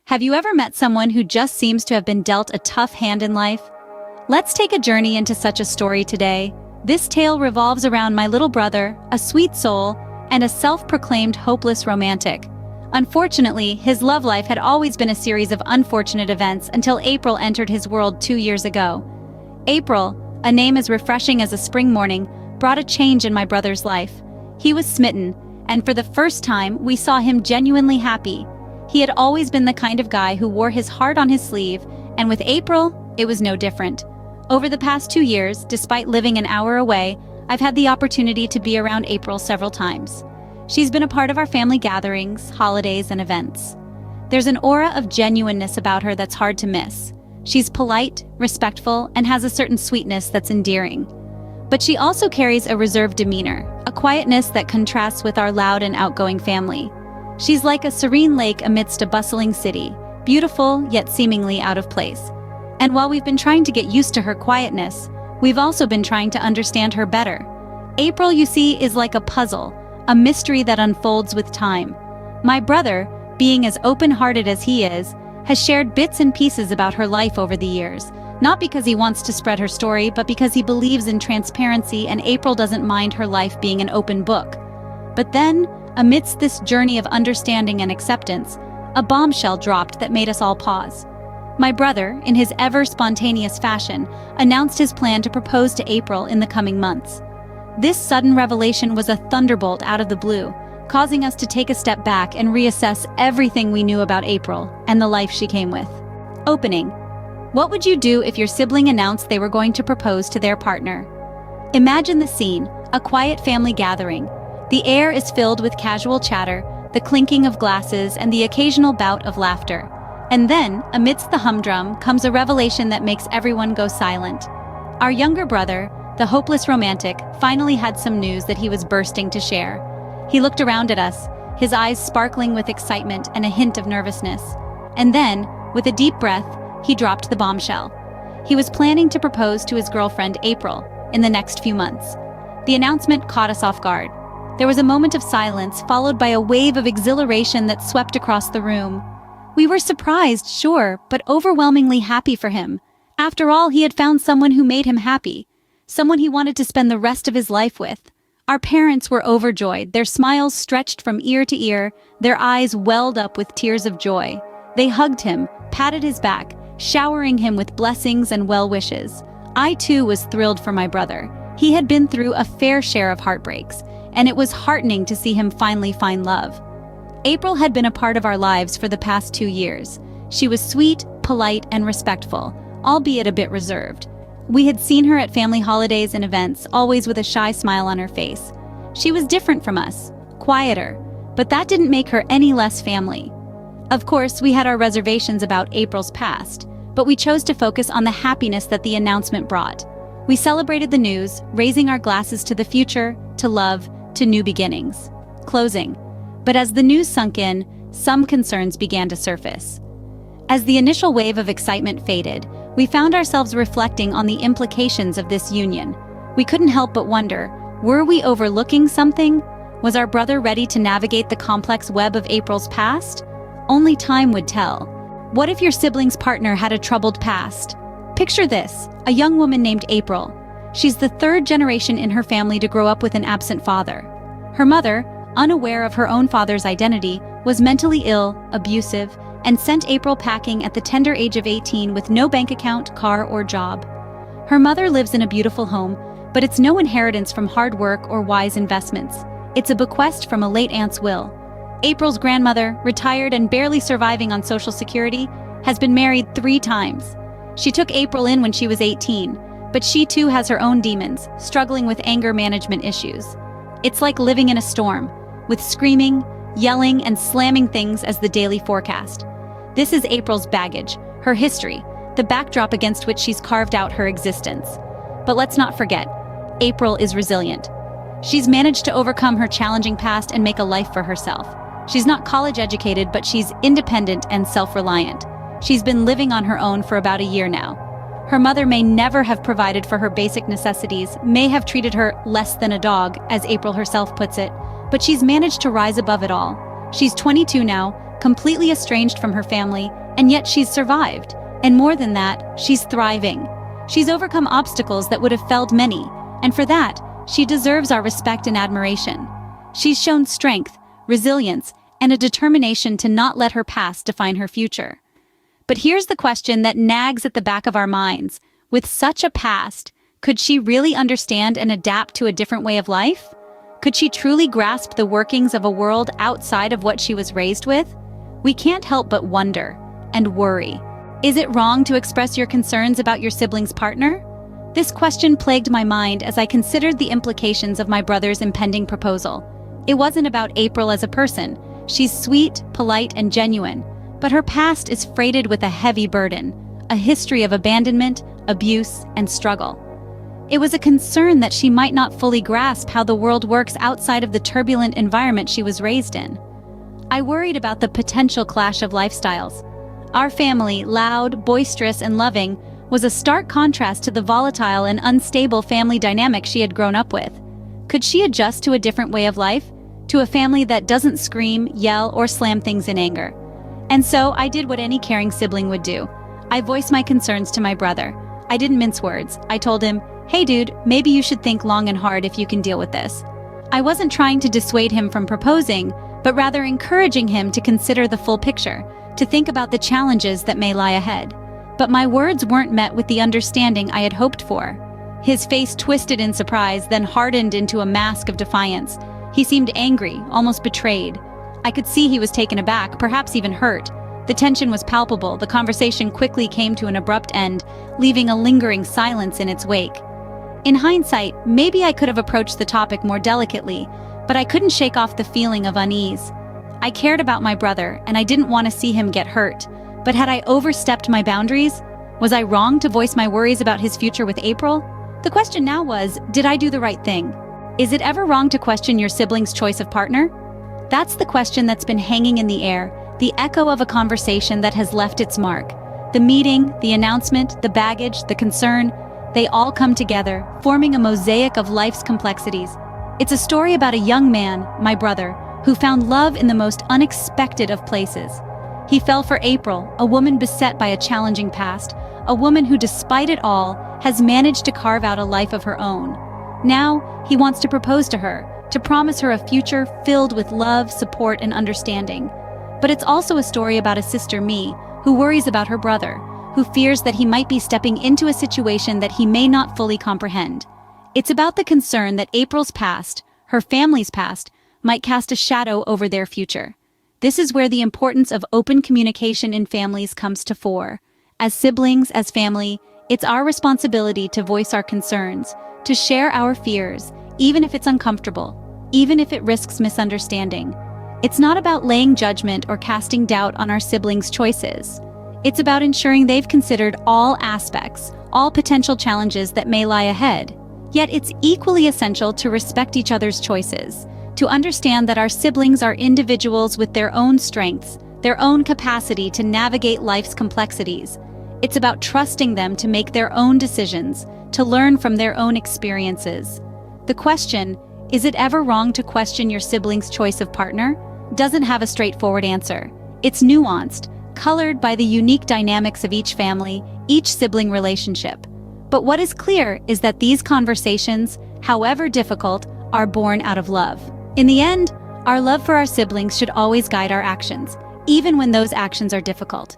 Have you ever met someone who just seems to have been dealt a tough hand in life? Let's take a journey into such a story today. This tale revolves around my little brother, a sweet soul, and a self-proclaimed hopeless romantic. Unfortunately, his love life had always been a series of unfortunate events until April entered his world 2 years ago. April, a name as refreshing as a spring morning, brought a change in my brother's life. He was smitten, and for the first time, we saw him genuinely happy. He had always been the kind of guy who wore his heart on his sleeve, and with April, it was no different. Over the past 2 years, despite living an hour away, I've had the opportunity to be around April several times. She's been a part of our family gatherings, holidays, and events. There's an aura of genuineness about her that's hard to miss. She's polite, respectful, and has a certain sweetness that's endearing. But she also carries a reserved demeanor, a quietness that contrasts with our loud and outgoing family. She's like a serene lake amidst a bustling city, beautiful yet seemingly out of place. And while we've been trying to get used to her quietness, we've also been trying to understand her better. April, you see, is like a puzzle, a mystery that unfolds with time. My brother, being as open-hearted as he is, has shared bits and pieces about her life over the years, not because he wants to spread her story, but because he believes in transparency, and April doesn't mind her life being an open book. But then, amidst this journey of understanding and acceptance, a bombshell dropped that made us all pause. My brother, in his ever-spontaneous fashion, announced his plan to propose to April in the coming months. This sudden revelation was a thunderbolt out of the blue, causing us to take a step back and reassess everything we knew about April and the life she came with. Opening. What would you do if your sibling announced they were going to propose to their partner? Imagine the scene, a quiet family gathering. The air is filled with casual chatter, the clinking of glasses, and the occasional bout of laughter. And then, amidst the humdrum, comes a revelation that makes everyone go silent. Our younger brother, the hopeless romantic, finally had some news that he was bursting to share. He looked around at us, his eyes sparkling with excitement and a hint of nervousness. And then, with a deep breath, he dropped the bombshell. He was planning to propose to his girlfriend, April, in the next few months. The announcement caught us off guard. There was a moment of silence, followed by a wave of exhilaration that swept across the room. We were surprised, sure, but overwhelmingly happy for him. After all, he had found someone who made him happy, someone he wanted to spend the rest of his life with. Our parents were overjoyed, their smiles stretched from ear to ear, their eyes welled up with tears of joy. They hugged him, patted his back, showering him with blessings and well wishes. I too was thrilled for my brother. He had been through a fair share of heartbreaks, and it was heartening to see him finally find love. April had been a part of our lives for the past 2 years. She was sweet, polite, and respectful, albeit a bit reserved. We had seen her at family holidays and events, always with a shy smile on her face. She was different from us, quieter, but that didn't make her any less family. Of course, we had our reservations about April's past, but we chose to focus on the happiness that the announcement brought. We celebrated the news, raising our glasses to the future, to love, to new beginnings. Closing. But as the news sunk in, some concerns began to surface. As the initial wave of excitement faded, we found ourselves reflecting on the implications of this union. We couldn't help but wonder, were we overlooking something? Was our brother ready to navigate the complex web of April's past? Only time would tell. What if your sibling's partner had a troubled past? Picture this, a young woman named April. She's the third generation in her family to grow up with an absent father. Her mother, unaware of her own father's identity, was mentally ill, abusive, and sent April packing at the tender age of 18 with no bank account, car, or job. Her mother lives in a beautiful home, but it's no inheritance from hard work or wise investments. It's a bequest from a late aunt's will. April's grandmother, retired and barely surviving on Social Security, has been married 3 times. She took April in when she was 18, but she too has her own demons, struggling with anger management issues. It's like living in a storm, with screaming, yelling, and slamming things as the daily forecast. This is April's baggage, her history, the backdrop against which she's carved out her existence. But let's not forget, April is resilient. She's managed to overcome her challenging past and make a life for herself. She's not college educated, but she's independent and self-reliant. She's been living on her own for about a year now. Her mother may never have provided for her basic necessities, may have treated her less than a dog, as April herself puts it, but she's managed to rise above it all. She's 22 now, completely estranged from her family, and yet she's survived. And more than that, she's thriving. She's overcome obstacles that would have felled many, and for that, she deserves our respect and admiration. She's shown strength, resilience, and a determination to not let her past define her future. But here's the question that nags at the back of our minds. With such a past, could she really understand and adapt to a different way of life? Could she truly grasp the workings of a world outside of what she was raised with? We can't help but wonder and worry. Is it wrong to express your concerns about your sibling's partner? This question plagued my mind as I considered the implications of my brother's impending proposal. It wasn't about April as a person. She's sweet, polite, and genuine, but her past is freighted with a heavy burden, a history of abandonment, abuse, and struggle. It was a concern that she might not fully grasp how the world works outside of the turbulent environment she was raised in. I worried about the potential clash of lifestyles. Our family, loud, boisterous, and loving, was a stark contrast to the volatile and unstable family dynamic she had grown up with. Could she adjust to a different way of life? To a family that doesn't scream, yell, or slam things in anger? And so I did what any caring sibling would do. I voiced my concerns to my brother. I didn't mince words. I told him, "Hey dude, maybe you should think long and hard if you can deal with this." I wasn't trying to dissuade him from proposing, but rather encouraging him to consider the full picture, to think about the challenges that may lie ahead. But my words weren't met with the understanding I had hoped for. His face twisted in surprise, then hardened into a mask of defiance. He seemed angry, almost betrayed. I could see he was taken aback, perhaps even hurt. The tension was palpable. The conversation quickly came to an abrupt end, leaving a lingering silence in its wake. In hindsight, maybe I could have approached the topic more delicately, but I couldn't shake off the feeling of unease. I cared about my brother, and I didn't want to see him get hurt. But had I overstepped my boundaries? Was I wrong to voice my worries about his future with April? The question now was, did I do the right thing? Is it ever wrong to question your sibling's choice of partner? That's the question that's been hanging in the air, the echo of a conversation that has left its mark. The meeting, the announcement, the baggage, the concern, they all come together, forming a mosaic of life's complexities. It's a story about a young man, my brother, who found love in the most unexpected of places. He fell for April, a woman beset by a challenging past, a woman who, despite it all, has managed to carve out a life of her own. Now, he wants to propose to her, to promise her a future filled with love, support, and understanding. But it's also a story about a sister, me, who worries about her brother, who fears that he might be stepping into a situation that he may not fully comprehend. It's about the concern that April's past, her family's past, might cast a shadow over their future. This is where the importance of open communication in families comes to fore. As siblings, as family, it's our responsibility to voice our concerns, to share our fears, even if it's uncomfortable, even if it risks misunderstanding. It's not about laying judgment or casting doubt on our siblings' choices. It's about ensuring they've considered all aspects, all potential challenges that may lie ahead. Yet it's equally essential to respect each other's choices, to understand that our siblings are individuals with their own strengths, their own capacity to navigate life's complexities. It's about trusting them to make their own decisions, to learn from their own experiences. The question, is it ever wrong to question your sibling's choice of partner? Doesn't have a straightforward answer. It's nuanced, colored by the unique dynamics of each family, each sibling relationship. But what is clear is that these conversations, however difficult, are born out of love. In the end, our love for our siblings should always guide our actions, even when those actions are difficult.